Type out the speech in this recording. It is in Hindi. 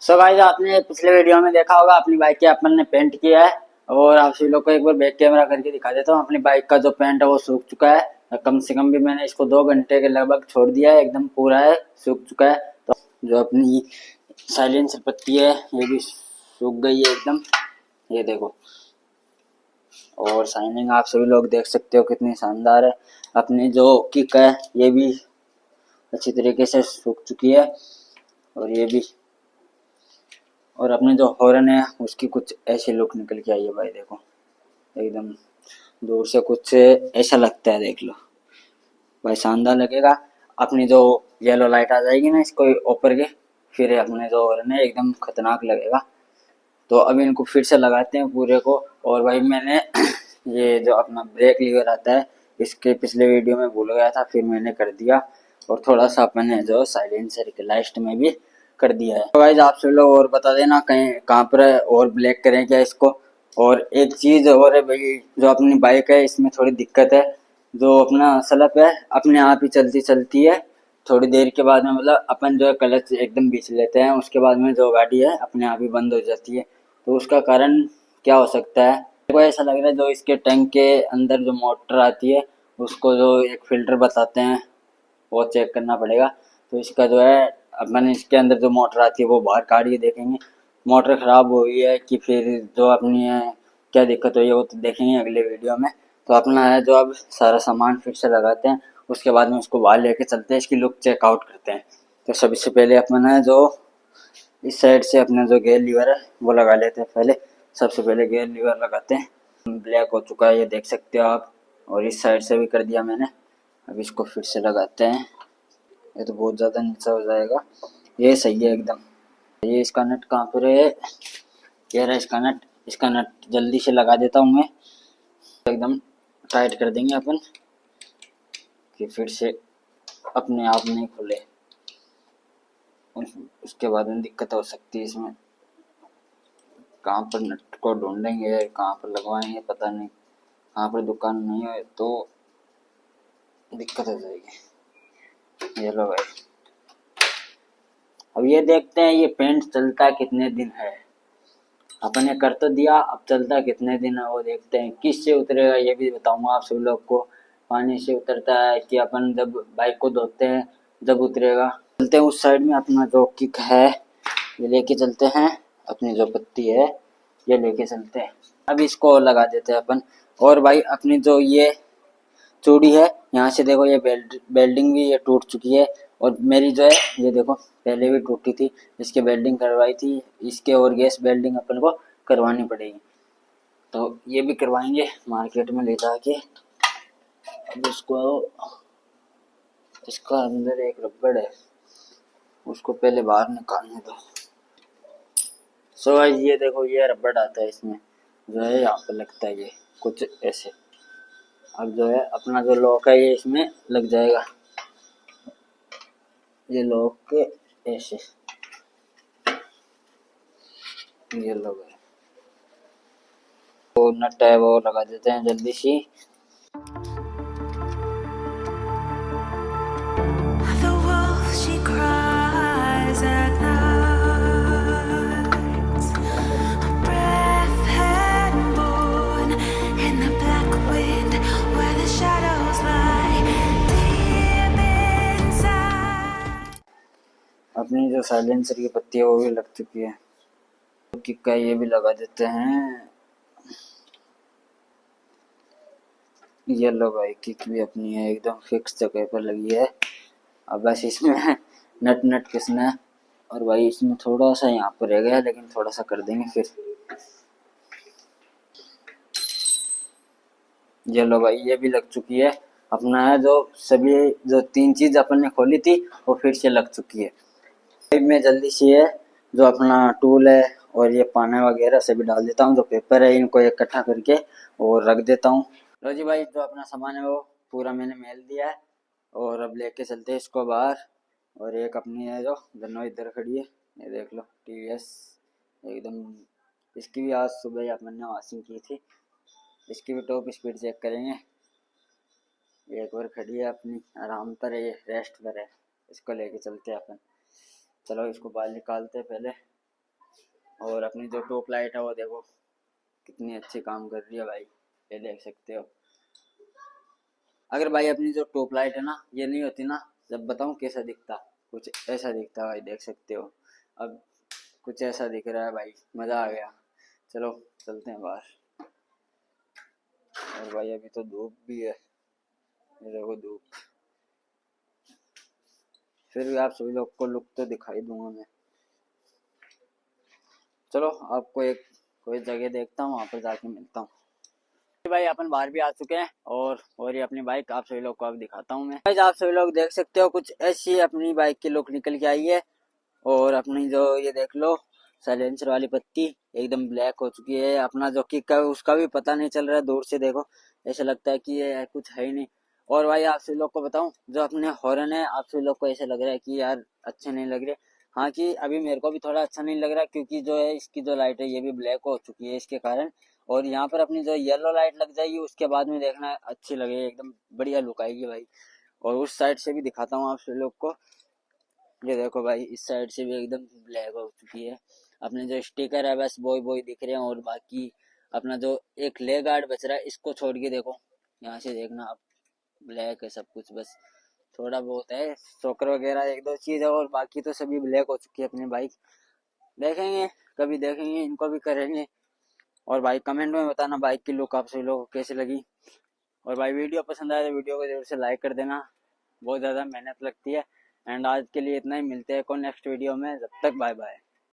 सो गाइस आपने पिछले वीडियो में देखा होगा अपनी बाइक के अपन ने पेंट किया है। और आप सभी लोग को एक बार बैक कैमरा करके दिखा देता हूँ। अपनी बाइक का जो पेंट है वो सूख चुका है। कम से कम भी मैंने इसको 2 घंटे के लगभग छोड़ दिया है, एकदम पूरा है सूख चुका है। तो जो अपनी साइलेंसर पत्ती है ये भी सूख गई है एकदम, ये देखो। और शाइनिंग आप सभी लोग देख सकते हो कितनी शानदार है। अपनी जो किक है ये भी अच्छी तरीके से सूख चुकी है और ये भी। और अपने जो हॉर्न है उसकी कुछ ऐसी लुक निकल के आई है भाई, देखो एकदम दूर से कुछ ऐसा लगता है, देख लो भाई शानदार लगेगा। अपनी जो येलो लाइट आ जाएगी ना इसको ऊपर के, फिर अपने जो हॉर्न है एकदम खतरनाक लगेगा। तो अभी इनको फिर से लगाते हैं पूरे को। और भाई मैंने ये जो अपना ब्रेक लीवर आता है इसके पिछले वीडियो में भूल गया था, फिर मैंने कर दिया। और थोड़ा सा अपने जो साइलेंसर के लास्ट में भी कर दिया है। तो गाइस आप सभी लोग और बता देना कहीं कहाँ पर है और ब्लैक करें क्या इसको। और एक चीज और है भाई, जो अपनी बाइक है इसमें थोड़ी दिक्कत है। जो अपना सलप है अपने आप ही चलती चलती है, थोड़ी देर के बाद में मतलब अपन जो है क्लच एकदम बीच लेते हैं, उसके बाद में जो गाड़ी है अपने आप ही बंद हो जाती है। तो उसका कारण क्या हो सकता है, मेरे को ऐसा लग रहा है जो इसके टैंक के अंदर जो मोटर आती है उसको जो एक फिल्टर बताते हैं वो चेक करना पड़ेगा। तो इसका जो है अपन इसके अंदर जो मोटर आती है वो बाहर काट के देखेंगे मोटर खराब हुई है कि फिर जो अपनी है क्या दिक्कत हुई है वो तो देखेंगे अगले वीडियो में। तो अपना है जो अब सारा सामान फिर से लगाते हैं, उसके बाद में उसको बाहर लेके चलते हैं, इसकी लुक चेकआउट करते हैं। तो सबसे पहले अपन है जो इस साइड से अपना जो गेयर लीवर है वो लगा लेते हैं पहले। सबसे पहले गेयर लीवर लगाते हैं। ब्लैक हो चुका है ये देख सकते हो आप, और इस साइड से भी कर दिया मैंने। अब इसको फिर से लगाते हैं। ये तो बहुत ज़्यादा नीचा हो जाएगा, ये सही है एकदम। ये इसका नट कहाँ पर है, कह रहा है इसका नट जल्दी से लगा देता हूँ मैं। एकदम टाइट कर देंगे अपन कि फिर से अपने आप नहीं खुले, उसके बाद में दिक्कत हो सकती है इसमें। कहाँ पर नट को ढूंढेंगे, कहाँ पर लगवाएंगे पता नहीं, कहाँ पर दुकान नहीं है तो दिक्कत हो जाएगी। ये लो भाई, अब ये देखते हैं ये पेंट चलता कितने दिन है। अपन ने कर तो दिया, अब चलता कितने दिन है वो देखते हैं। किस से उतरेगा ये भी बताऊंगा आप सभी लोग को। पानी से उतरता है कि अपन जब बाइक को धोते हैं जब उतरेगा। चलते हैं उस साइड में, अपना जो किक है ये लेके चलते हैं, अपनी जो पत्ती है ये लेके चलते हैं। अब इसको लगा देते हैं अपन। और भाई अपनी जो ये चूड़ी है यहाँ से देखो ये बेल्डिंग भी ये टूट चुकी है। और मेरी जो है ये देखो पहले भी टूटी थी, इसके बेल्डिंग करवाई थी इसके, और गैस बेल्डिंग अपन को करवानी पड़ेगी। तो ये भी करवाएंगे मार्केट में ले जाके। अब इसको, इसका अंदर एक रबड़ है उसको पहले बाहर निकालने दो। सो ये देखो ये रबड़ आता है इसमें, जो है यहाँ पे लगता है ये कुछ ऐसे। अब जो है अपना जो लॉक है ये इसमें लग जाएगा, ये लॉक के ऐसे ये लोग है। तो नट है वो लगा देते हैं जल्दी सी। The wolf she cries at night. A breath had born in the black wind where the shadows lie deep inside. अपनी जो साइलेंसर की पत्ती है वो भी लग चुकी है, किक का ये भी लगा देते हैं। ये लो भाई किक भी अपनी है एकदम फिक्स जगह पर लगी है। अब बस इसमें नट नट किसना है। और भाई इसमें थोड़ा सा यहाँ पर रह गया लेकिन थोड़ा सा कर देंगे फिर। ये लो भाई ये भी लग चुकी है। अपना है जो सभी जो 3 चीज अपन ने खोली थी वो फिर से लग चुकी है। मैं जल्दी से है जो अपना टूल है और ये पाने वगैरह सभी डाल देता हूँ, जो पेपर है इनको इकट्ठा करके और रख देता हूँ। लो जी भाई जो अपना सामान है वो पूरा मैंने मेल दिया है और अब लेके चलते हैं इसको बाहर। और एक अपनी है जो दोनों इधर खड़ी है, ये देख लो टीवीएस एकदम। इसकी भी आज सुबह ही अपन ने वॉशिंग की थी, इसकी भी टॉप स्पीड चेक करेंगे। एक बार खड़ी है अपनी आराम पर है, ये रेस्ट पर है, इसको लेके चलते हैं अपन। चलो इसको बाहर निकालते हैं पहले। और अपनी जो टॉप लाइट है वो देखो कितनी अच्छी काम कर रही है भाई, ये देख सकते हो। अगर भाई अपनी जो टॉप लाइट है ना ये नहीं होती ना, जब बताऊं कैसा दिखता, कुछ ऐसा दिखता भाई, देख सकते हो। अब कुछ ऐसा दिख रहा है भाई, मज़ा आ गया। चलो चलते हैं बाहर। और भाई अभी तो धूप भी है, ये देखो धूप, फिर भी आप सभी लोग को लुक तो दिखाई दूंगा मैं। चलो आपको एक कोई जगह देखता हूँ, वहाँ पर जाके मिलता हूँ। भाई अपन बाहर भी आ चुके हैं और ये अपनी बाइक आप सभी लोग को अब दिखाता हूँ मैं। आप सभी लोग देख सकते हो कुछ ऐसी अपनी बाइक की लुक निकल के आई है। और अपनी जो ये देख लो साइलेंसर वाली पत्ती एकदम ब्लैक हो चुकी है। अपना जो किक है उसका भी पता नहीं चल रहा है, दूर से देखो ऐसा लगता है कि ये कुछ है ही नहीं। और भाई आप सभी लोग को बताऊं, जो अपने हॉर्न है आप सभी लोग को ऐसा लग रहा है कि यार अच्छे नहीं लग रहे। हाँ कि अभी मेरे को भी थोड़ा अच्छा नहीं लग रहा, क्योंकि जो है इसकी जो लाइट है ये भी ब्लैक हो चुकी है इसके कारण। और यहाँ पर अपनी जो येलो लाइट लग जाएगी उसके बाद में देखना अच्छी लगेगी, एकदम बढ़िया लुक आएगी भाई। और उस साइड से भी दिखाता हूँ आप सभी लोग को, ये देखो भाई इस साइड से भी एकदम ब्लैक हो चुकी है। अपने जो स्टिकर है बस बॉय बॉय दिख रहे हैं, और बाकी अपना जो एक लेग गार्ड बच रहा है इसको छोड़ के देखो, यहाँ से देखना आप ब्लैक है सब कुछ, बस थोड़ा बहुत है शॉकर वगैरह एक दो चीज है, और बाकी तो सभी ब्लैक हो चुकी है अपनी बाइक। देखेंगे कभी, देखेंगे इनको भी करेंगे। और भाई कमेंट में बताना बाइक की लुक आप सभी लोगों को कैसी लगी। और भाई वीडियो पसंद आए तो वीडियो को जरूर से लाइक कर देना, बहुत ज़्यादा मेहनत लगती है। एंड आज के लिए इतना ही, मिलते हैं को नेक्स्ट वीडियो में, जब तक बाय बाय।